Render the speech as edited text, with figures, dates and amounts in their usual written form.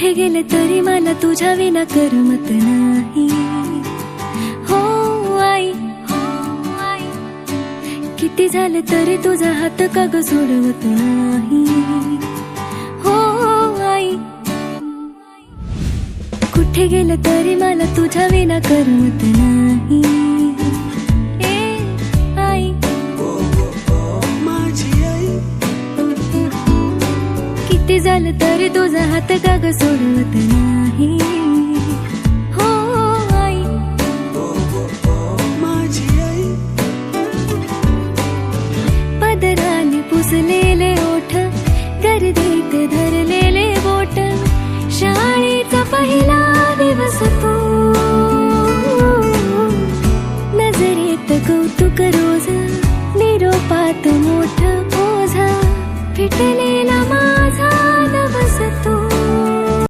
कुठे गेले तरी मला तुझ्या विना करमत नाही. हो आई, किती झाले तरी तुझा हात का ग सोडवत नाही. हो आई, कुठे गेले तरी मला तुझ्या विना करमत नाही. आई, किती झालं तरी तुझा हात का ग सोडवत नाही. हो आई, पदराने पुसलेले ओठ, गर्दीत धरलेले बोट, शाळेचा पहिला